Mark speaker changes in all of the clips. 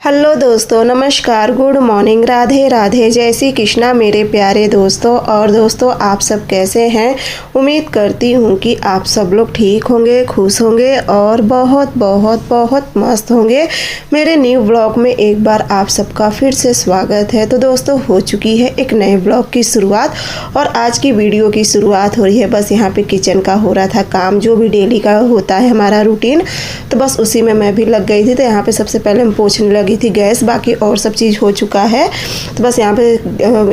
Speaker 1: Hello दोस्तों, नमस्कार, good morning, Radhe Radhe, जय श्री कृष्णा मेरे प्यारे दोस्तों। और दोस्तों, आप सब कैसे हैं? उम्मीद करती हूँ कि आप सब लोग ठीक होंगे, खुश होंगे और बहुत बहुत बहुत मस्त होंगे। मेरे न्यू ब्लॉग में एक बार आप सबका फिर से स्वागत है। तो दोस्तों, हो चुकी है एक नए ब्लॉग की शुरुआत और आज की वीडियो की शुरुआत हो रही है। बस यहाँ पे किचन का हो रहा था काम, जो भी डेली का होता है हमारा रूटीन, तो बस उसी में मैं भी लग गई थी। तो यहाँ पे सबसे पहले हम पोंछने लगी थी गैस, बाकी और सब चीज़ हो चुका है। तो बस यहाँ पे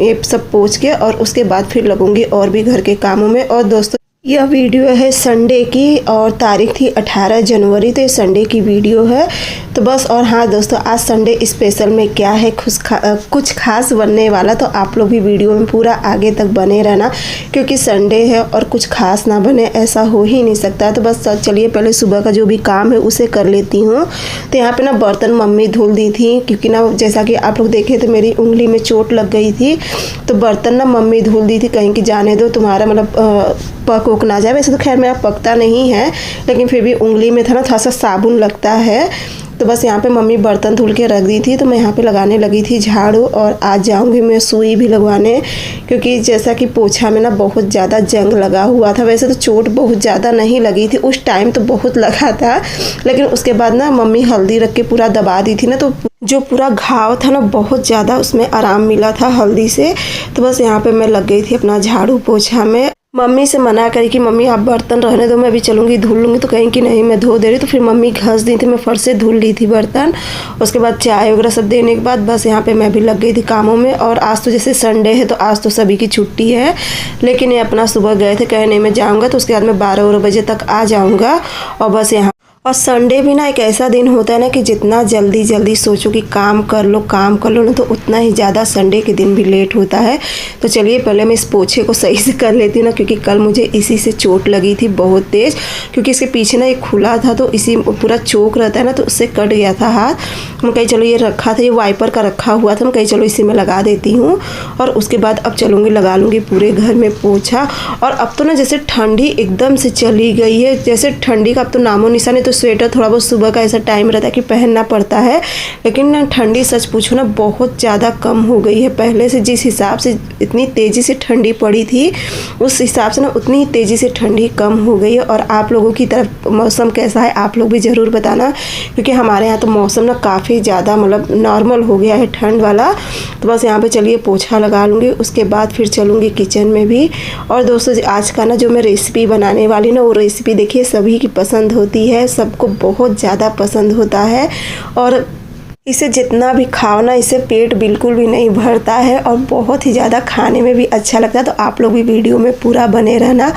Speaker 1: ये सब पोंछ के और उसके बाद फिर लगूंगी और भी घर के कामों में। और दोस्तों, यह वीडियो है संडे की और तारीख थी 18 जनवरी, तो ये संडे की वीडियो है। तो बस, और हाँ दोस्तों, आज संडे स्पेशल में क्या है, कुछ खास बनने वाला, तो आप लोग भी वीडियो में पूरा आगे तक बने रहना, क्योंकि संडे है और कुछ खास ना बने ऐसा हो ही नहीं सकता। तो बस चलिए पहले सुबह का जो भी काम है उसे कर लेती हूँ। तो यहाँ पे ना बर्तन मम्मी धुल दी थी, क्योंकि ना जैसा कि आप लोग देखे तो मेरी उंगली में चोट लग गई थी, तो बर्तन ना मम्मी धुल दी थी, कहीं कि जाने दो तुम्हारा मतलब पक उक ना जाए। वैसे तो खैर मेरा पकता नहीं है, लेकिन फिर भी उंगली में था ना थोड़ा सा साबुन लगता है। तो बस यहाँ पे मम्मी बर्तन धुल के रख दी थी, तो मैं यहाँ पे लगाने लगी थी झाड़ू। और आज जाऊँगी मैं सुई भी लगवाने, क्योंकि जैसा कि पोछा में ना बहुत ज़्यादा जंग लगा हुआ था। वैसे तो चोट बहुत ज़्यादा नहीं लगी थी उस टाइम, तो बहुत लगा था, लेकिन उसके बाद ना मम्मी हल्दी रख के पूरा दबा दी थी ना, तो जो पूरा घाव था ना बहुत ज़्यादा उसमें आराम मिला था हल्दी से। तो बस यहाँ पे मैं लग गई थी अपना झाड़ू पोछा में। मम्मी से मना करी कि मम्मी आप बर्तन रहने दो, मैं अभी चलूँगी धुल लूँगी, तो कहीं कि नहीं मैं धो दे रही। तो फिर मम्मी घस दी थी, मैं फर्श से धुल ली थी बर्तन। उसके बाद चाय वगैरह सब देने के बाद बस यहाँ पे मैं भी लग गई थी कामों में। और आज तो जैसे संडे है तो आज तो सभी की छुट्टी है, लेकिन ये अपना सुबह गए थे, कहे नहीं मैं जाऊँगा, तो उसके बाद मैं 12 बजे तक आ जाऊँगा। और बस यहाँ और संडे भी ना एक ऐसा दिन होता है ना कि जितना जल्दी जल्दी सोचो कि काम कर लो ना, तो उतना ही ज़्यादा संडे के दिन भी लेट होता है। तो चलिए पहले मैं इस पोछे को सही से कर लेती हूँ ना, क्योंकि कल मुझे इसी से चोट लगी थी बहुत तेज़, क्योंकि इसके पीछे ना एक खुला था, तो इसी पूरा चोक रहता है ना, तो उससे कट गया था हाथ। मैं कहीं चलो ये रखा था, ये वाइपर का रखा हुआ था, मैं कहीं चलो इसी में लगा देती हूँ। और उसके बाद अब चलूँगी लगा लूँगी पूरे घर में पोछा। और अब तो ना जैसे ठंडी एकदम से चली गई है, जैसे ठंडी का अब तो नामो निशान है। तो स्वेटर थोड़ा बहुत सुबह का ऐसा टाइम रहता है कि पहनना पड़ता है, लेकिन ना ठंडी सच पूछो ना बहुत ज़्यादा कम हो गई है। पहले से जिस हिसाब से इतनी तेज़ी से ठंडी पड़ी थी, उस हिसाब से ना उतनी ही तेज़ी से ठंडी कम हो गई है। और आप लोगों की तरफ मौसम कैसा है आप लोग भी ज़रूर बताना, क्योंकि हमारे यहाँ तो मौसम ना काफ़ी ज़्यादा मतलब नॉर्मल हो गया है ठंड वाला। तो बस यहाँ पे चलिए पोछा लगा लूँगी, उसके बाद फिर चलूँगी किचन में भी। और दोस्तों, आज का ना जो मैं रेसिपी बनाने वाली ना, वो रेसिपी देखिए सभी की पसंद होती है, सबको बहुत ज़्यादा पसंद होता है। और इसे जितना भी खाओ ना, इससे पेट बिल्कुल भी नहीं भरता है और बहुत ही ज़्यादा खाने में भी अच्छा लगता है। तो आप लोग भी वीडियो में पूरा बने रहना।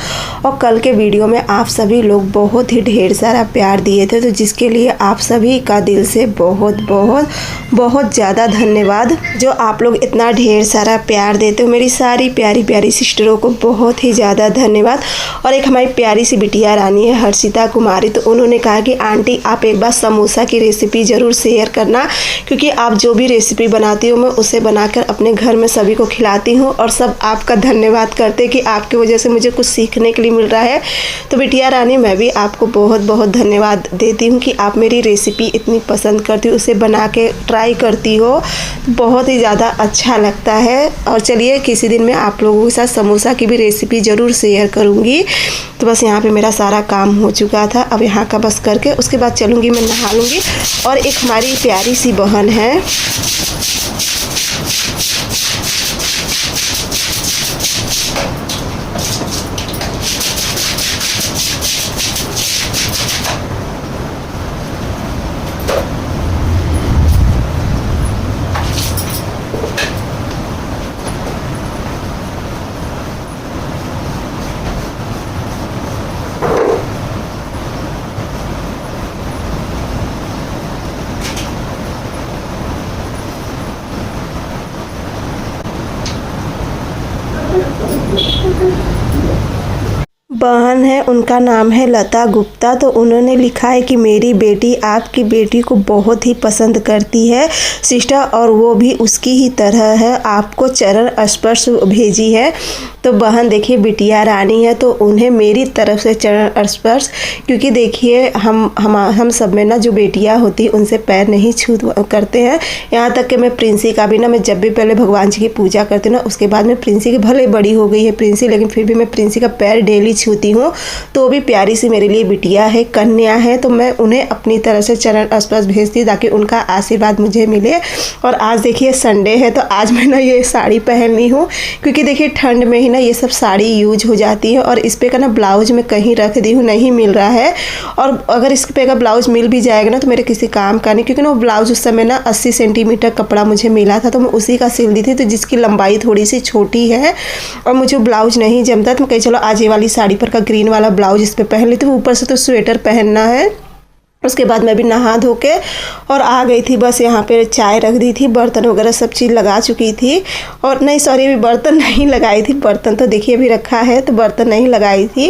Speaker 1: और कल के वीडियो में आप सभी लोग बहुत ही ढेर सारा प्यार दिए थे, तो जिसके लिए आप सभी का दिल से बहुत बहुत बहुत ज़्यादा धन्यवाद। जो आप लोग इतना ढेर सारा प्यार देते हो, मेरी सारी प्यारी प्यारी सिस्टरों को बहुत ही ज़्यादा धन्यवाद। और एक हमारी प्यारी सी बिटिया रानी है हर्षिता कुमारी, तो उन्होंने कहा कि आंटी आप एक बार समोसा की रेसिपी ज़रूर शेयर करना, क्योंकि आप जो भी रेसिपी बनाती हो मैं उसे बनाकर अपने घर में सभी को खिलाती हूँ और सब आपका धन्यवाद करते कि आपकी वजह से मुझे कुछ सीखने के लिए मिल रहा है। तो बिटिया रानी, मैं भी आपको बहुत बहुत धन्यवाद देती हूँ कि आप मेरी रेसिपी इतनी पसंद करती हो, उसे बना के ट्राई करती हो, बहुत ही ज़्यादा अच्छा लगता है। और चलिए किसी दिन मैं आप लोगों के साथ समोसा की भी रेसिपी ज़रूर शेयर करूँगी। तो बस यहाँ पे मेरा सारा काम हो चुका था, अब यहाँ का बस करके उसके बाद चलूँगी मैं नहा लूँगी। और एक हमारी प्यारी सी बहन है, बहन है, उनका नाम है लता गुप्ता। तो उन्होंने लिखा है कि मेरी बेटी आपकी बेटी को बहुत ही पसंद करती है सिस्टर, और वो भी उसकी ही तरह है, आपको चरण स्पर्श भेजी है। तो बहन देखिए बिटिया रानी है, तो उन्हें मेरी तरफ से चरण स्पर्श, क्योंकि देखिए हम सब में ना जो बेटियां होती उनसे पैर नहीं छू करते हैं। यहाँ तक कि मैं प्रिंसी का भी ना, मैं जब भी पहले भगवान जी की पूजा करती हूँ ना, उसके बाद में प्रिंसी की भले बड़ी हो गई है प्रिंसी, लेकिन फिर भी मैं प्रिंसी का पैर डेली छूती हूँ। तो वो भी प्यारी सी मेरे लिए बिटिया है, कन्या है, तो मैं उन्हें अपनी तरफ से चरण स्पर्श भेजती हूँ ताकि उनका आशीर्वाद मुझे मिले। और आज देखिए संडे है, तो आज मैं ना ये साड़ी पहन ली हूँ, क्योंकि देखिए ठंड में ही ना ये सब साड़ी यूज हो जाती है। और इस पे का ना ब्लाउज मैं कहीं रख दी हूँ, नहीं मिल रहा है। और अगर इस पे का ब्लाउज मिल भी जाएगा ना तो मेरे किसी काम का नहीं, क्योंकि ना वो ब्लाउज उस समय ना 80 सेंटीमीटर कपड़ा मुझे मिला था, तो मैं उसी का सिल दी थी, तो जिसकी लंबाई थोड़ी सी छोटी है और मुझे ब्लाउज नहीं जमता। तो मैं कही चलो आज ये वाली साड़ी पर का ग्रीन वाला ब्लाउज इस पर पहन ली थी। ऊपर से तो स्वेटर पहनना है। उसके बाद मैं भी नहा धो के और आ गई थी। बस यहाँ पे चाय रख दी थी, बर्तन वगैरह सब चीज़ लगा चुकी थी। और नहीं सॉरी, अभी बर्तन नहीं लगाई थी, बर्तन तो देखिए अभी रखा है, तो बर्तन नहीं लगाई थी।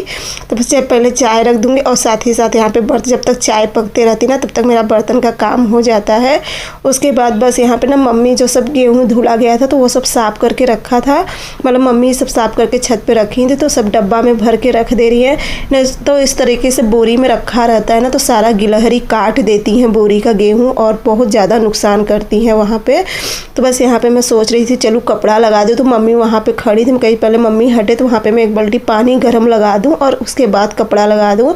Speaker 1: तो बस पहले चाय रख दूँगी और साथ ही साथ यहाँ पे बर्तन, जब तक चाय पकते रहती ना तब तक मेरा बर्तन का काम हो जाता है। उसके बाद बस यहाँ पर ना मम्मी जो सब गेहूँ धुला गया था तो वो सब साफ़ करके रखा था, मतलब मम्मी सब साफ़ करके छत पर रखी थी, तो सब डब्बा में भर के रख दे रही है। तो इस तरीके से बोरी में रखा रहता है ना, तो सारा गिलहरी काट देती हैं बोरी का गेहूं और बहुत ज़्यादा नुकसान करती हैं वहाँ पे। तो बस यहाँ पे मैं सोच रही थी चलो कपड़ा लगा दूँ, तो मम्मी वहाँ पे खड़ी थी, मैं कहीं पहले मम्मी हटे तो वहाँ पे मैं एक बाल्टी पानी गर्म लगा दूँ और उसके बाद कपड़ा लगा दूँ।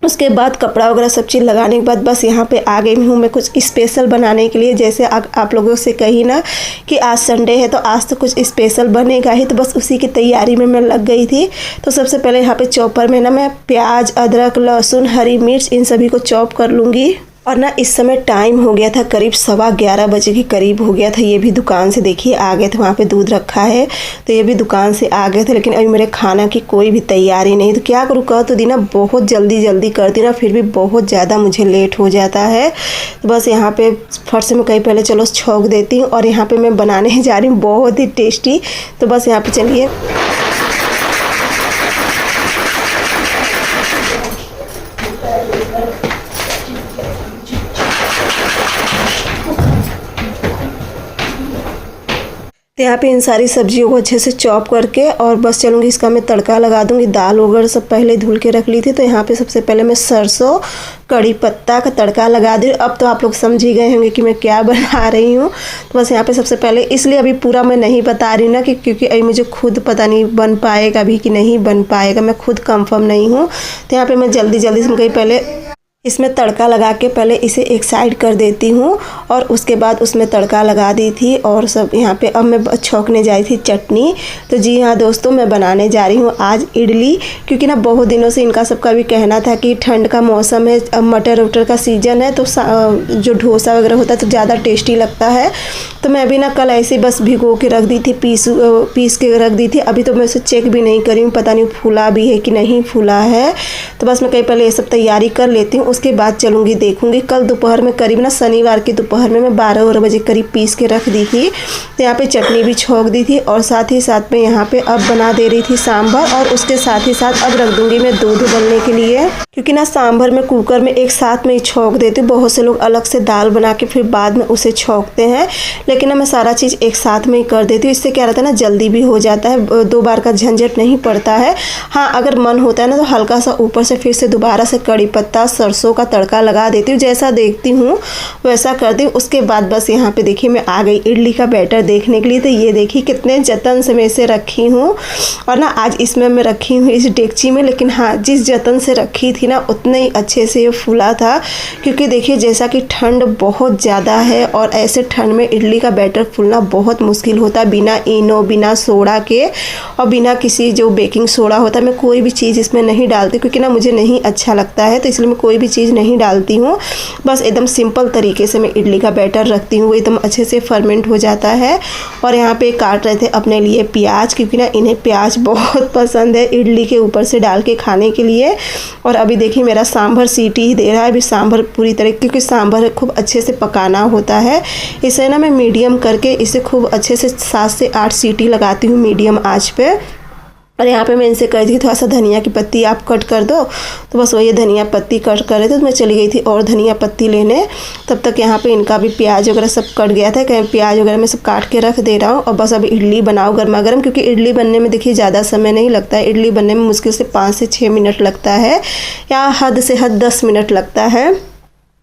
Speaker 1: उसके बाद कपड़ा वगैरह सब चीज़ लगाने के बाद बस यहाँ पे आ गई हूँ मैं कुछ स्पेशल बनाने के लिए। जैसे आप लोगों से कही ना कि आज संडे है तो आज तो कुछ स्पेशल बनेगा ही, तो बस उसी की तैयारी में मैं लग गई थी। तो सबसे पहले यहाँ पे चॉपर में ना मैं प्याज, अदरक, लहसुन, हरी मिर्च इन सभी को चॉप कर लूँगी। और ना इस समय टाइम हो गया था करीब 11:15 बजे के करीब हो गया था। ये भी दुकान से देखिए आ गए थे, वहाँ पे दूध रखा है तो ये भी दुकान से आ गए थे, लेकिन अभी मेरे खाना की कोई भी तैयारी नहीं। तो क्या करूँ, कह तो दी ना बहुत जल्दी करती ना, फिर भी बहुत ज़्यादा मुझे लेट हो जाता है। तो बस यहाँ पे फट से मैं कहीं पहले चलो छौंक देती हूँ। और यहाँ पर मैं बनाने जा रही हूँ बहुत ही टेस्टी। तो बस यहाँ पर चलिए तो यहाँ पे इन सारी सब्जियों को अच्छे से चॉप करके और बस चलूँगी इसका मैं तड़का लगा दूँगी। दाल वगैरह सब पहले धुल के रख ली थी, तो यहाँ पे सबसे पहले मैं सरसों कड़ी पत्ता का तड़का लगा दी। अब तो आप लोग समझ ही गए होंगे कि मैं क्या बना रही हूँ। तो बस यहाँ पे सबसे पहले, इसलिए अभी पूरा मैं नहीं बता रही ना कि क्योंकि अभी मुझे खुद पता नहीं बन पाएगा भी कि नहीं बन पाएगा, मैं खुद कंफर्म नहीं हूँ। तो यहाँ पर मैं जल्दी से कहीं पहले इसमें तड़का लगा के पहले इसे एक साइड कर देती हूँ और उसके बाद उसमें तड़का लगा दी थी। और सब यहाँ पे अब मैं छौंकने जा रही थी चटनी। तो जी हाँ दोस्तों, मैं बनाने जा रही हूँ आज इडली, क्योंकि ना बहुत दिनों से इनका सबका भी कहना था कि ठंड का मौसम है, अब मटर वटर का सीज़न है, तो जो डोसा वगैरह होता है तो ज़्यादा टेस्टी लगता है। तो मैं अभी ना कल ऐसे बस भिगो के रख दी थी, पीस के रख दी थी। अभी तो मैं उसे चेक भी नहीं करी हूँ, पता नहीं फूला भी है कि नहीं फूला है। तो बस मैं कहीं पहले ये सब तैयारी कर लेती हूँ, उसके बाद चलूँगी देखूँगी। कल दोपहर में करीब ना शनिवार की दोपहर में मैं 12 बजे करीब पीस के रख दी थी। तो यहाँ पे चटनी भी छौंक दी थी और साथ ही साथ में यहाँ पे अब बना दे रही थी सांभर। और उसके साथ ही साथ अब रख दूँगी मैं दूध उबलने के लिए, क्योंकि ना सांभर में कुकर में एक साथ में ही छौंक देती हूँ। बहुत से लोग अलग से दाल बना के फिर बाद में उसे छौंकते हैं, लेकिन ना मैं सारा चीज़ एक साथ में ही कर देती हूँ। इससे क्या रहता है ना, जल्दी भी हो जाता है, 2 बार का झंझट नहीं पड़ता है। हाँ, अगर मन होता है ना तो हल्का सा ऊपर से फिर से दोबारा से कड़ी पत्ता सरसों का तड़का लगा देती हूँ। जैसा देखती हूँ वैसा करती हूँ। उसके बाद बस यहाँ पे देखिए मैं आ गई इडली का बैटर देखने के लिए। तो ये देखिए कितने जतन से मैं इसे रखी हूँ, और ना आज इसमें मैं रखी हूँ इस डेगची में। लेकिन हाँ, जिस जतन से रखी थी ना उतने ही अच्छे से ये फूला था, क्योंकि देखिए जैसा कि ठंड बहुत ज़्यादा है और ऐसे ठंड में इडली का बैटर फूलना बहुत मुश्किल होता है। बिना इनो, बिना सोडा के और बिना किसी जो बेकिंग सोडा होता है, मैं कोई भी चीज़ इसमें नहीं डालती, क्योंकि ना मुझे नहीं अच्छा लगता है, तो इसलिए मैं कोई भी चीज़ नहीं डालती हूँ। बस एकदम सिंपल तरीके से मैं इडली का बैटर रखती हूँ, एकदम अच्छे से फर्मेंट हो जाता है। और यहाँ पे काट रहे थे अपने लिए प्याज, क्योंकि ना इन्हें प्याज बहुत पसंद है इडली के ऊपर से डाल के खाने के लिए। और अभी देखिए मेरा सांभर सीटी ही दे रहा है। अभी सांभर पूरी तरह, क्योंकि सांभर खूब अच्छे से पकाना होता है, इसे ना मैं मीडियम करके इसे खूब अच्छे से 7 से 8 सीटी लगाती हूँ मीडियम आँच पे। और यहाँ पे मैं इनसे कह दी थोड़ा सा धनिया की पत्ती आप कट कर दो, तो बस वही धनिया पत्ती कट कर रहे थे, तो मैं चली गई थी और धनिया पत्ती लेने। तब तक यहाँ पे इनका भी प्याज वगैरह सब कट गया था, कहीं प्याज वगैरह मैं सब काट के रख दे रहा हूँ। और बस अब इडली बनाओ गर्मा गर्म, क्योंकि इडली बनने में देखिए ज़्यादा समय नहीं लगता है। इडली बनने में मुश्किल से 5 से 6 मिनट लगता है, या हद से हद 10 मिनट लगता है।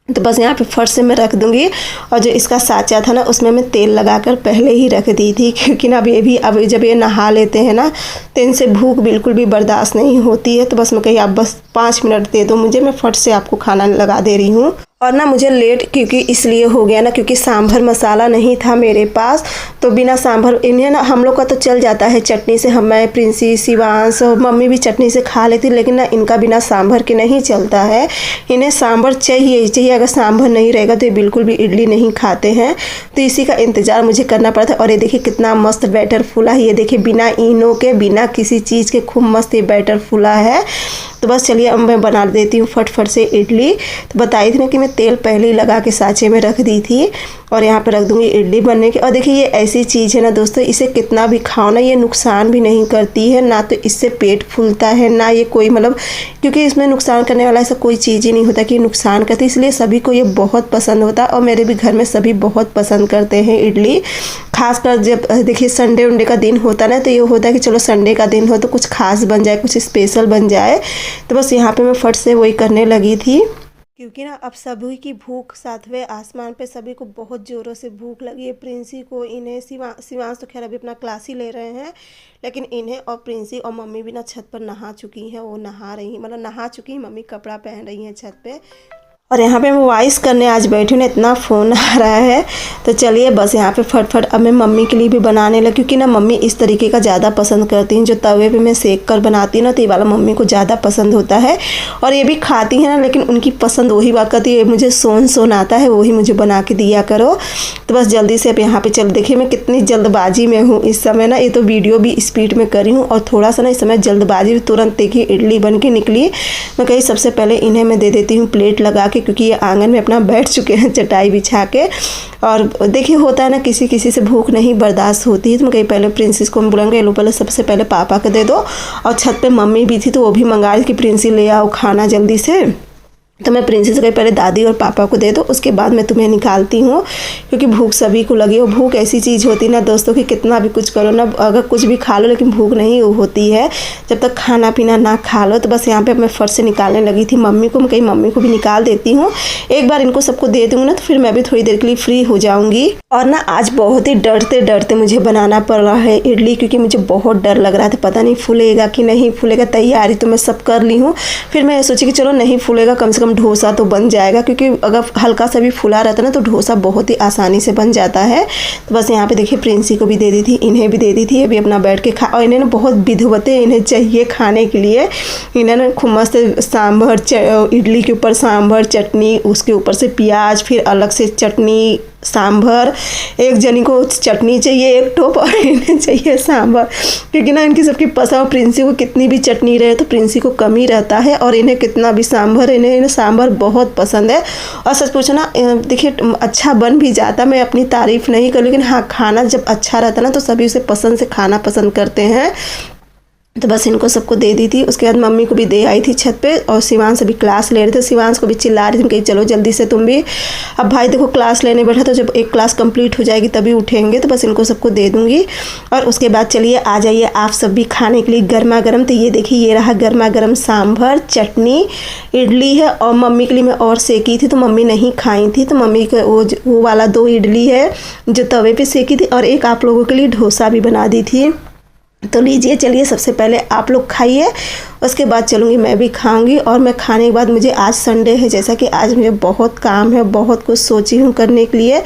Speaker 1: तो बस यहाँ पे फर्श से मैं रख दूँगी। और जो इसका साँचा था ना, उसमें मैं तेल लगाकर पहले ही रख दी थी, क्योंकि ना अब जब ये नहा लेते हैं ना, तो इनसे भूख बिल्कुल भी बर्दाश्त नहीं होती है। तो बस मैं कही आप बस 5 मिनट दे दो मुझे, मैं फट से आपको खाना लगा दे रही हूँ। और ना मुझे लेट क्योंकि इसलिए हो गया ना, क्योंकि सांभर मसाला नहीं था मेरे पास। तो बिना सांभर इन्हें ना, हम लोग का तो चल जाता है चटनी से, मैं प्रिंसी शिवांश और मम्मी भी चटनी से खा लेती, लेकिन ना इनका बिना सांभर के नहीं चलता है। इन्हें सांभर चाहिए चाहिए, अगर सांभर नहीं रहेगा तो ये बिल्कुल भी इडली नहीं खाते हैं। तो इसी का इंतज़ार मुझे करना पड़ा था। और ये देखिए कितना मस्त बैटर फूला है, ये देखिए बिना इनो के, बिना किसी चीज़ के खूब मस्त ये बैटर फूला है। तो बस चलिए अब मैं बना देती हूँ फटफट से इडली। तो बताई थी ना कि मैं तेल पहले ही लगा के साँचे में रख दी थी, और यहाँ पे रख दूँगी इडली बनने की। और देखिए ये ऐसी चीज़ है ना दोस्तों, इसे कितना भी खाओ ना, ये नुकसान भी नहीं करती है, ना तो इससे पेट फूलता है, ना ये कोई मतलब, क्योंकि इसमें नुकसान करने वाला ऐसा कोई चीज़ ही नहीं होता कि नुकसान करती। इसलिए सभी को ये बहुत पसंद होता है, और मेरे भी घर में सभी बहुत पसंद करते हैं इडली। खासकर जब देखिए संडे उंडे का दिन होता ना, तो ये होता है कि चलो संडे का दिन हो तो कुछ खास बन जाए, कुछ स्पेशल बन जाए। तो बस यहाँ पे मैं फट से वही करने लगी थी, क्योंकि ना अब सभी की भूख सातवें आसमान पे, सभी को बहुत ज़ोरों से भूख लगी है। प्रिंसी को, इन्हें, शिवांश तो खैर अभी अपना क्लास ही ले रहे हैं, लेकिन इन्हें और प्रिंसी और मम्मी भी ना छत पर नहा चुकी हैं। वो नहा रही, मतलब नहा चुकी हैं, मम्मी कपड़ा पहन रही हैं छत पे। और यहाँ पे मैं वॉइस करने आज बैठी हूँ ना, इतना फ़ोन आ रहा है। तो चलिए बस यहाँ पे फटफट अब मैं मम्मी के लिए भी बनाने लगी, क्योंकि ना मम्मी इस तरीके का ज़्यादा पसंद करती हैं। जो तवे पे मैं सेक कर बनाती हूँ ना, तो ये वाला मम्मी को ज़्यादा पसंद होता है। और ये भी खाती हैं ना, लेकिन उनकी पसंद वही बात करती है, मुझे सोन आता है वही मुझे बना के दिया करो। तो बस जल्दी से अब यहाँ पर चल, देखिए मैं कितनी जल्दबाजी में हूँ इस समय ना। ये तो वीडियो भी स्पीड में करी हूँ, और थोड़ा सा ना इस समय जल्दबाजी में, तुरंत देखिए इडली बन के निकली। मैं कही सबसे पहले इन्हें मैं दे देती हूँ प्लेट लगा के, क्योंकि ये आंगन में अपना बैठ चुके हैं चटाई बिछा के। और देखिए होता है ना, किसी किसी से भूख नहीं बर्दाश्त होती है। तो मैं कहीं पहले प्रिंसेस को बुलाऊंगा, ये लो पहले सबसे पहले पापा को दे दो। और छत पे मम्मी भी थी, तो वो भी मंगा रही कि प्रिंसी ले आओ खाना जल्दी से। तो मैं प्रिंसेस को पहले दादी और पापा को दे दो, उसके बाद मैं तुम्हें निकालती हूँ, क्योंकि भूख सभी को लगी। और भूख ऐसी चीज़ होती है ना दोस्तों कि कितना भी कुछ करो ना, अगर कुछ भी खा लो लेकिन भूख नहीं होती है जब तक खाना पीना ना खा लो। तो बस यहाँ पे मैं फर्श से निकालने लगी थी मम्मी को, मैं कहीं मम्मी को भी निकाल देती हूँ, एक बार इनको सबको दे दूँगी ना, तो फिर मैं भी थोड़ी देर के लिए फ्री हो जाऊँगी। और ना आज बहुत ही डरते डरते मुझे बनाना पड़ रहा है इडली, क्योंकि मुझे बहुत डर लग रहा था, पता नहीं फूलेगा कि नहीं फूलेगा। तैयारी तो मैं सब कर ली हूँ, फिर मैं सोची कि चलो नहीं फूलेगा, कम से कम डोसा तो बन जाएगा, क्योंकि अगर हल्का सा भी फूला रहता ना तो डोसा बहुत ही आसानी से बन जाता है। तो बस यहाँ पे देखिए प्रिंसी को भी दे दी थी, इन्हें भी दे दी थी, अभी अपना बैठ के खा। और इन्हें ना बहुत विधवते इन्हें चाहिए खाने के लिए। इन्हें ना खूब मस्त सांभर, इडली के ऊपर सांभर चटनी, उसके ऊपर से प्याज, फिर अलग से चटनी सांभर। एक जनी को चटनी चाहिए एक टोप, और इन्हें चाहिए सांभर, क्योंकि ना इनकी सबकी पसंद। प्रिंसी को कितनी भी चटनी रहे तो प्रिंसी को कम ही रहता है, और इन्हें कितना भी सांभर, इन्हें सांभर बहुत पसंद है। और सच पूछो ना, देखिए अच्छा बन भी जाता, मैं अपनी तारीफ़ नहीं कर, लेकिन हाँ खाना जब अच्छा रहता ना तो सभी उसे पसंद से खाना पसंद करते हैं। तो बस इनको सबको दे दी थी। उसके बाद मम्मी को भी दे आई थी छत पे, और शिवांश अभी क्लास ले रहे थे, शिवांश को भी चिल्ला रही थी कि चलो जल्दी से तुम भी। अब भाई देखो क्लास लेने बैठा, तो जब एक क्लास कंप्लीट हो जाएगी तभी उठेंगे। तो बस इनको सबको दे दूँगी, और उसके बाद चलिए आ जाइए आप सब भी खाने के लिए गर्मा गर्म। तो ये देखिए ये रहा गर्मा गर्म सांभर, चटनी, इडली है। और मम्मी के लिए मैं और सेकी थी, तो मम्मी नहीं खाई थी, तो मम्मी का वो वाला 2 इडली है जो तवे पे सेकी थी, और एक आप लोगों के लिए डोसा भी बना दी थी। तो लीजिए चलिए सबसे पहले आप लोग खाइए, उसके बाद चलूँगी मैं भी खाऊंगी। और मैं खाने के बाद, मुझे आज संडे है, जैसा कि आज मुझे बहुत काम है, बहुत कुछ सोची हूँ करने के लिए,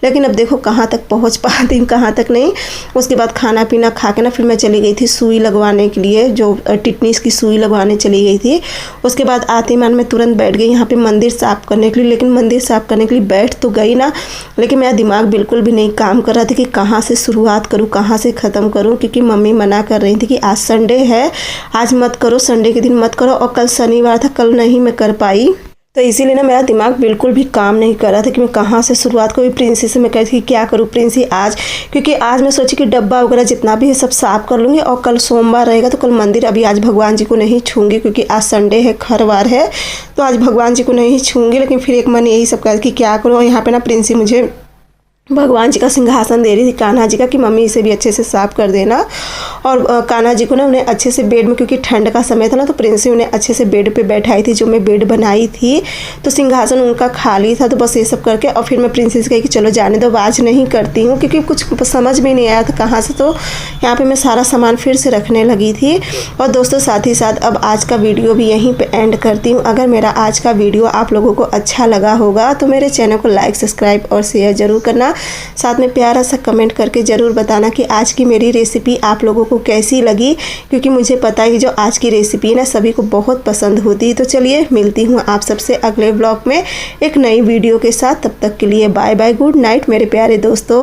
Speaker 1: लेकिन अब देखो कहाँ तक पहुँच पाती हूँ कहाँ तक नहीं। उसके बाद खाना पीना खा के ना फिर मैं चली गई थी सुई लगवाने के लिए, जो टिटनिस की सुई लगवाने चली गई थी। उसके बाद आते मान मैं तुरंत बैठ गई यहाँ पर मंदिर साफ़ करने के लिए। लेकिन मंदिर साफ़ करने के लिए बैठ तो गई ना, लेकिन मेरा दिमाग बिल्कुल भी नहीं काम कर रहा था कि कहाँ से शुरुआत करूँ, कहाँ से ख़त्म करूँ, क्योंकि मम्मी मना कर रही थी कि आज संडे है, आज मत करो, संडे के दिन मत करो। और कल शनिवार था, कल नहीं मैं कर पाई। तो इसीलिए ना मेरा दिमाग बिल्कुल भी काम नहीं कर रहा था कि मैं कहाँ से शुरुआत करूँ। प्रिंसी से मैं कहती कि क्या करूँ प्रिंसी आज, क्योंकि आज मैं सोची कि डब्बा वगैरह जितना भी है सब साफ़ कर लूँगी और कल सोमवार रहेगा तो कल मंदिर, अभी आज भगवान जी को नहीं छूँगी क्योंकि आज संडे है, खरवार है, तो आज भगवान जी को नहीं छूँगी। लेकिन फिर एक मन यही सब कहा कि क्या करूँ। और यहाँ पर ना प्रिंसी मुझे भगवान जी का सिंहासन दे रही थी, कान्हा जी का, कि मम्मी इसे भी अच्छे से साफ़ कर देना। और कान्हा जी को ना उन्हें अच्छे से बेड में, क्योंकि ठंड का समय था ना, तो प्रिंसी उन्हें अच्छे से बेड पे बैठाई थी, जो मैं बेड बनाई थी। तो सिंहासन उनका खाली था, तो बस ये सब करके और फिर मैं प्रिंसी से कही कि चलो जाने दो, आज नहीं करती हूँ, क्योंकि कुछ समझ में नहीं आया था कहाँ से। तो यहाँ पर मैं सारा सामान फिर से रखने लगी थी। और दोस्तों साथ ही साथ अब आज का वीडियो भी यहीं पर एंड करती हूँ। अगर मेरा आज का वीडियो आप लोगों को अच्छा लगा होगा तो मेरे चैनल को लाइक, सब्सक्राइब और शेयर ज़रूर करना। साथ में प्यारा सा कमेंट करके ज़रूर बताना कि आज की मेरी रेसिपी आप लोगों को कैसी लगी, क्योंकि मुझे पता है कि जो आज की रेसिपी है ना सभी को बहुत पसंद होती है। तो चलिए मिलती हूँ आप सबसे अगले ब्लॉग में एक नई वीडियो के साथ। तब तक के लिए बाय बाय, गुड नाइट मेरे प्यारे दोस्तों।